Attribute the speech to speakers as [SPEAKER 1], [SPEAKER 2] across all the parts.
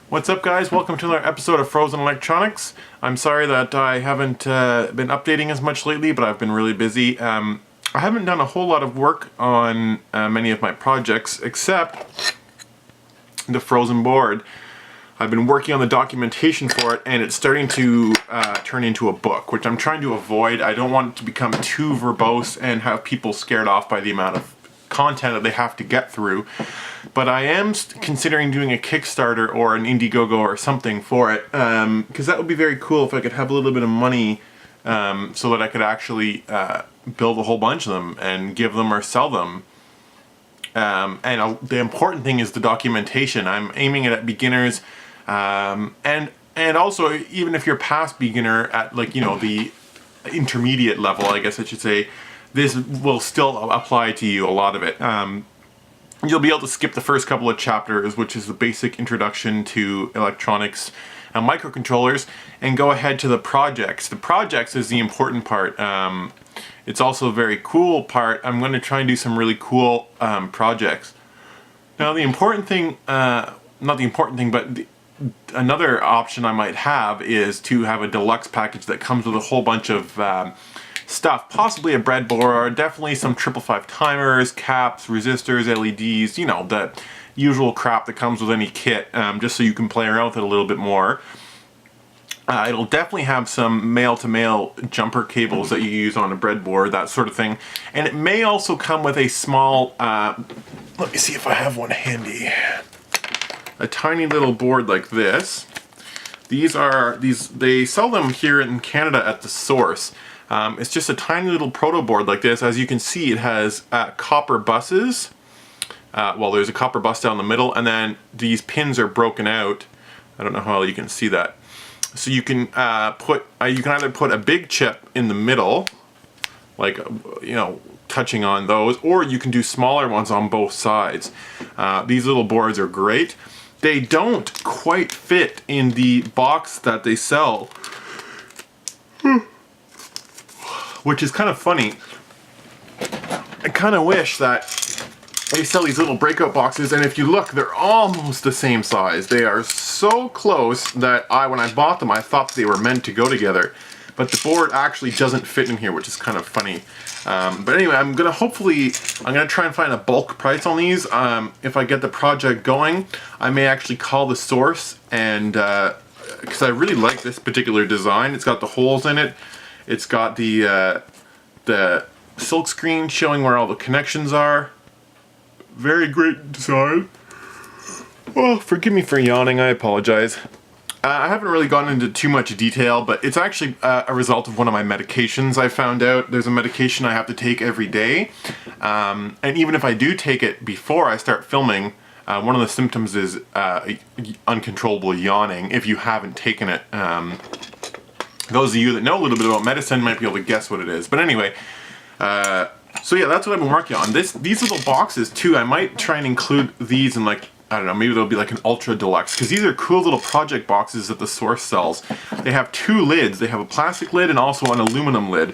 [SPEAKER 1] What's up, guys? Welcome to another episode of Frozen Electronics. I'm sorry that I haven't been updating as much lately, but I've been really busy. I haven't done a whole lot of work on many of my projects, except the Frozen board. I've been working on the documentation for it, and it's starting to turn into a book, which I'm trying to avoid. I don't want it to become too verbose and have people scared off by the amount of content that they have to get through. But I am considering doing a Kickstarter or an Indiegogo or something for it, because that would be very cool if I could have a little bit of money so that I could actually build a whole bunch of them and give them or sell them. The important thing is the documentation. I'm aiming it at beginners, and also even if you're past beginner at, like, you know, the intermediate level, I guess I should say, this will still apply to you, a lot of it. You'll be able to skip the first couple of chapters, which is the basic introduction to electronics and microcontrollers, and go ahead to the projects. The projects is the important part. It's also a very cool part. I'm going to try and do some really cool projects. Now, the important thing, not the important thing, but another option I might have is to have a deluxe package that comes with a whole bunch of stuff, possibly a breadboard, definitely some 555 timers, caps, resistors, LEDs, you know, the usual crap that comes with any kit, just so you can play around with it a little bit more. It'll definitely have some male-to-male jumper cables that you use on a breadboard, that sort of thing. And it may also come with a small, let me see if I have one handy, a tiny little board like this. They sell them here in Canada at The Source. It's just a tiny little proto board like this. As you can see, it has copper buses. Well, there's a copper bus down the middle, and then these pins are broken out. I don't know how well you can see that. So you can you can either put a big chip in the middle, like, you know, touching on those, or you can do smaller ones on both sides. These little boards are great. They don't quite fit in the box that they sell, which is kind of funny. I kind of wish that they sell these little breakout boxes, and if you look, they're almost the same size. They are so close that when I bought them, I thought they were meant to go together. But the board actually doesn't fit in here, which is kind of funny. But anyway, I'm gonna try and find a bulk price on these. If I get the project going, I may actually call The Source, and because I really like this particular design. It's got the holes in it. It's got the silk screen showing where all the connections are. Very great design. Well, forgive me for yawning, I apologize. I haven't really gone into too much detail, but it's actually a result of one of my medications. I found out there's a medication I have to take every day. And even if I do take it before I start filming, one of the symptoms is uncontrollable yawning if you haven't taken it. Those of you that know a little bit about medicine might be able to guess what it is. But anyway, so yeah, that's what I've been working on. These little boxes too, I might try and include these in, like, I don't know, maybe they'll be like an ultra deluxe, because these are cool little project boxes that The Source sells. They have two lids. They have a plastic lid and also an aluminum lid.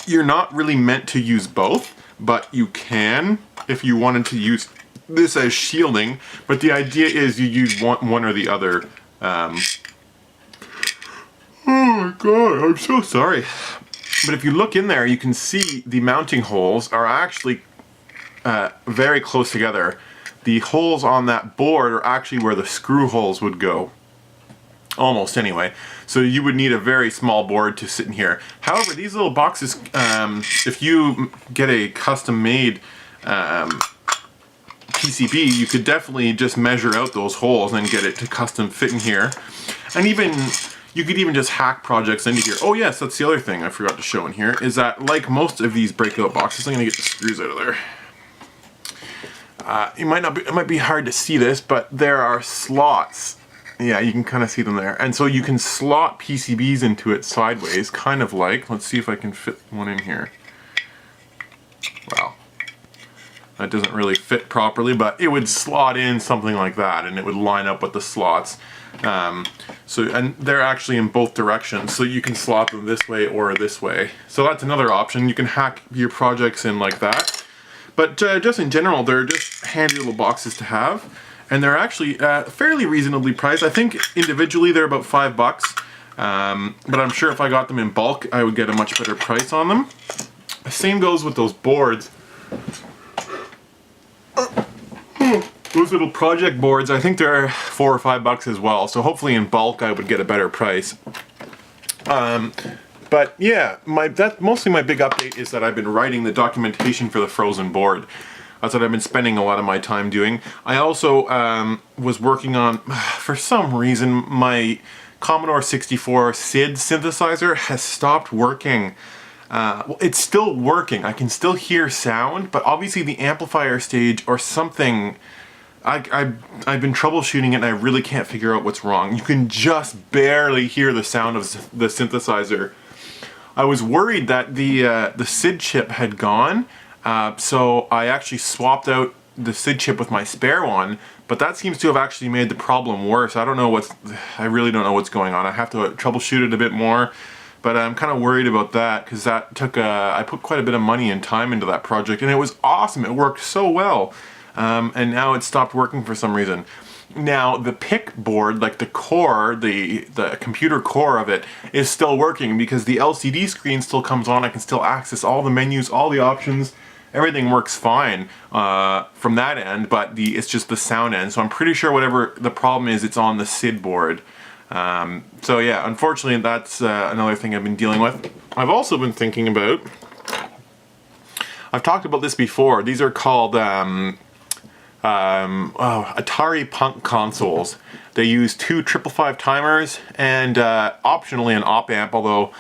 [SPEAKER 1] You're not really meant to use both, but you can if you wanted to use this as shielding. But the idea is you use one or the other. Oh my god, I'm so sorry. But if you look in there, you can see the mounting holes are actually very close together. The holes on that board are actually where the screw holes would go. Almost, anyway. So you would need a very small board to sit in here. However, these little boxes, if you get a custom-made PCB, you could definitely just measure out those holes and get it to custom fit in here. And you could even just hack projects into here. Oh yes, that's the other thing I forgot to show in here, is that like most of these breakout boxes, I'm gonna get the screws out of there. It might be hard to see this, but there are slots. Yeah, you can kind of see them there. And so you can slot PCBs into it sideways, kind of like, let's see if I can fit one in here. Wow. That doesn't really fit properly, but it would slot in something like that, and it would line up with the slots. And they're actually in both directions, so you can slot them this way or this way. So that's another option. You can hack your projects in like that. But just in general, they're just handy little boxes to have. and they're actually fairly reasonably priced. I think individually they're about $5, but I'm sure if I got them in bulk, I would get a much better price on them. Same goes with those boards. Those little project boards, I think they're $4 or $5 as well. So hopefully in bulk I would get a better price. But yeah, mostly my big update is that I've been writing the documentation for the Frozen board. That's what I've been spending a lot of my time doing. I also was working on, for some reason, my Commodore 64 SID synthesizer has stopped working. Well, it's still working. I can still hear sound, but obviously the amplifier stage or something, I've been troubleshooting it and I really can't figure out what's wrong. You can just barely hear the sound of the synthesizer. I was worried that the SID chip had gone, so I actually swapped out the SID chip with my spare one, but that seems to have actually made the problem worse. I really don't know what's going on. I have to troubleshoot it a bit more. But I'm kind of worried about that because that took I put quite a bit of money and time into that project, and it was awesome. It worked so well, and now it stopped working for some reason. Now the PIC board, like the core, the computer core of it, is still working because the LCD screen still comes on. I can still access all the menus, all the options. Everything works fine from that end, but it's just the sound end. So I'm pretty sure whatever the problem is, it's on the SID board. So yeah, unfortunately that's another thing I've been dealing with. I've also been thinking about, I've talked about this before, these are called Atari Punk consoles. They use 2 555 timers and optionally an op amp, although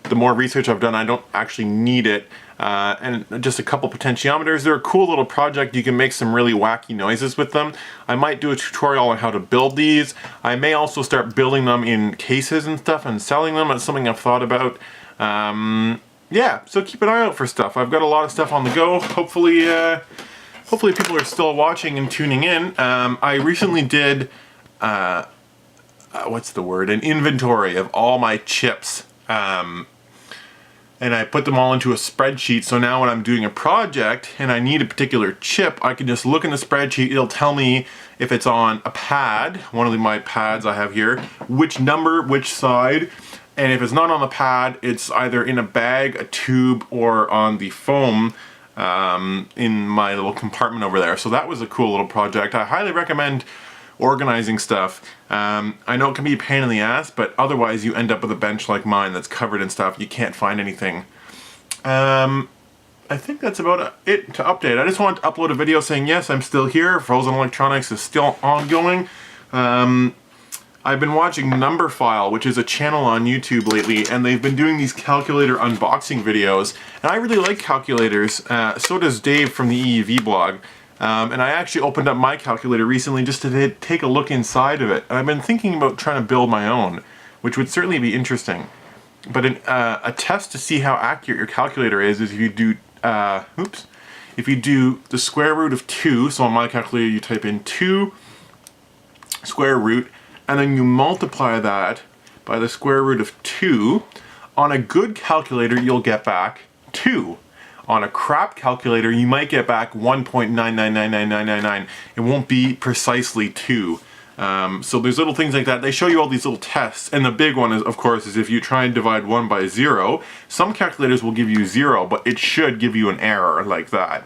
[SPEAKER 1] the more research I've done I don't actually need it. And just a couple potentiometers. They're a cool little project. You can make some really wacky noises with them. I might do a tutorial on how to build these. I may also start building them in cases and stuff and selling them. That's something I've thought about. Yeah, so keep an eye out for stuff. I've got a lot of stuff on the go. Hopefully people are still watching and tuning in. I recently did, what's the word? An inventory of all my chips. And I put them all into a spreadsheet, so now when I'm doing a project and I need a particular chip, I can just look in the spreadsheet. It'll tell me if it's on a pad, one of my pads I have here, which number, which side, and if it's not on the pad, it's either in a bag, a tube, or on the foam in my little compartment over there. So that was a cool little project. I highly recommend organizing stuff. I know it can be a pain in the ass, but otherwise you end up with a bench like mine that's covered in stuff. You can't find anything. I think that's about it to update. I just wanted to upload a video saying yes, I'm still here. Frozen Electronics is still ongoing. I've been watching Numberphile, which is a channel on YouTube lately, and they've been doing these calculator unboxing videos. And I really like calculators. So does Dave from the EEV blog. And I actually opened up my calculator recently just to take a look inside of it. And I've been thinking about trying to build my own, which would certainly be interesting. But a test to see how accurate your calculator is if you do, if you do the square root of 2, so on my calculator you type in 2 square root, and then you multiply that by the square root of 2, on a good calculator you'll get back 2. On a crap calculator, you might get back 1.9999999. It won't be precisely 2. So there's little things like that. They show you all these little tests, and the big one is, of course, is if you try and divide 1 by 0. Some calculators will give you 0, but it should give you an error like that.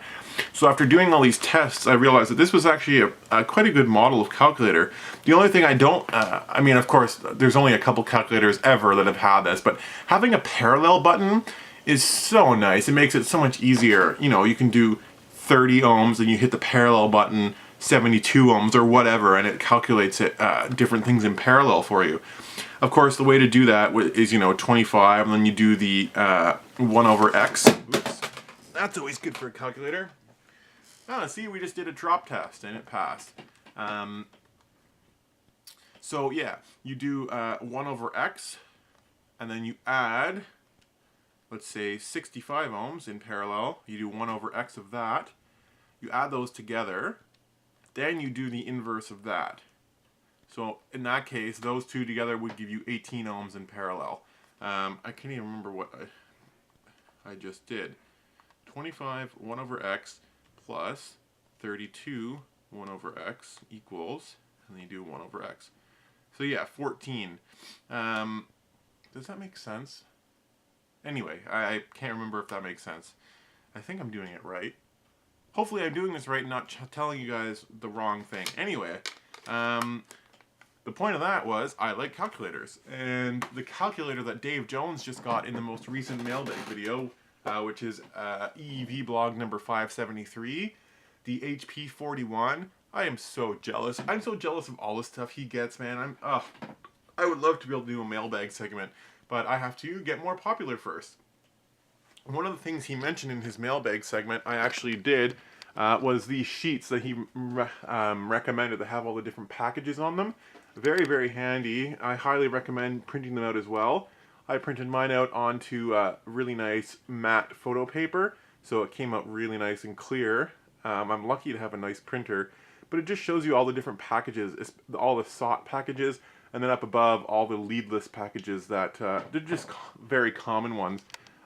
[SPEAKER 1] So after doing all these tests, I realized that this was actually quite a good model of calculator. The only thing I don't, I mean, of course, there's only a couple calculators ever that have had this, but having a parallel button is so nice. It makes it so much easier. You know, you can do 30 ohms and you hit the parallel button, 72 ohms or whatever, and it calculates it different things in parallel for you. Of course, the way to do that is, you know, 25, and then you do the 1 over x. Oops. That's always good for a calculator. See, we just did a drop test and it passed. So yeah, you do 1 over x, and then you add, let's say 65 ohms in parallel. You do 1 over x of that. You add those together. Then you do the inverse of that. So in that case, those two together would give you 18 ohms in parallel. I can't even remember what I just did. 25 1 over x plus 32 1 over x equals, and then you do 1 over x. So yeah, 14. Does that make sense? Anyway, I can't remember if that makes sense. I think I'm doing it right. Hopefully I'm doing this right and not telling you guys the wrong thing. Anyway, the point of that was I like calculators. And the calculator that Dave Jones just got in the most recent mailbag video, which is EEV blog number 573, the HP 41. I am so jealous. I'm so jealous of all the stuff he gets, man. I would love to be able to do a mailbag segment, but I have to get more popular first. One of the things he mentioned in his mailbag segment, I actually did, was these sheets that he recommended that have all the different packages on them. Very, very handy. I highly recommend printing them out as well. I printed mine out onto really nice matte photo paper, so it came out really nice and clear. I'm lucky to have a nice printer, but it just shows you all the different packages, all the SOT packages, and then up above all the leadless packages that they're just very common ones.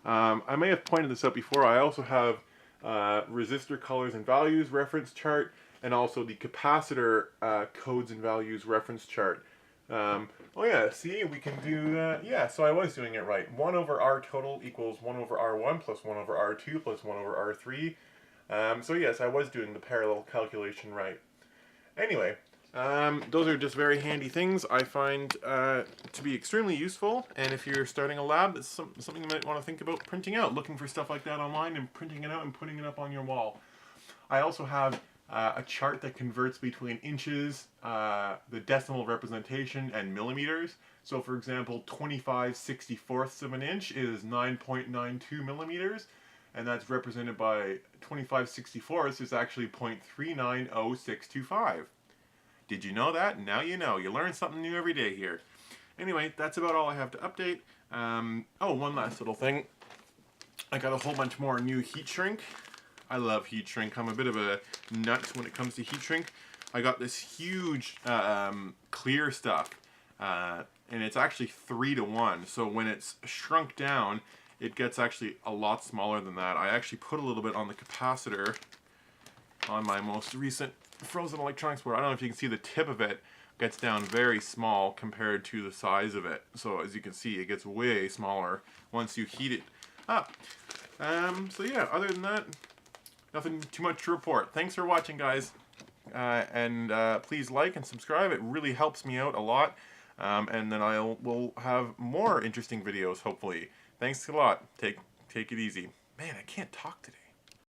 [SPEAKER 1] I may have pointed this out before. I also have resistor colors and values reference chart, and also the capacitor codes and values reference chart. Oh yeah, see, we can do that. Yeah, so I was doing it right. 1 over R total equals 1 over R1 plus 1 over R2 plus 1 over R3. So yes, I was doing the parallel calculation right. Anyway, those are just very handy things I find to be extremely useful, and if you're starting a lab, it's something you might want to think about printing out, looking for stuff like that online and printing it out and putting it up on your wall. I also have a chart that converts between inches, the decimal representation, and millimeters. So for example, 25/64ths of an inch is 9.92 millimeters, and that's represented by 25/64ths is actually 0.390625. Did you know that? Now you know. You learn something new every day here. Anyway, that's about all I have to update. Oh, one last little thing. I got a whole bunch more new heat shrink. I love heat shrink. I'm a bit of a nut when it comes to heat shrink. I got this huge clear stuff, and it's actually 3:1. So when it's shrunk down, it gets actually a lot smaller than that. I actually put a little bit on the capacitor on my most recent frozen electronics board. I don't know if you can see the tip of it gets down very small compared to the size of it. So as you can see, it gets way smaller once you heat it up. So yeah, other than that, nothing too much to report. Thanks for watching, guys. Please like and subscribe. It really helps me out a lot. And then we'll have more interesting videos, hopefully. Thanks a lot. Take it easy. Man, I can't talk today.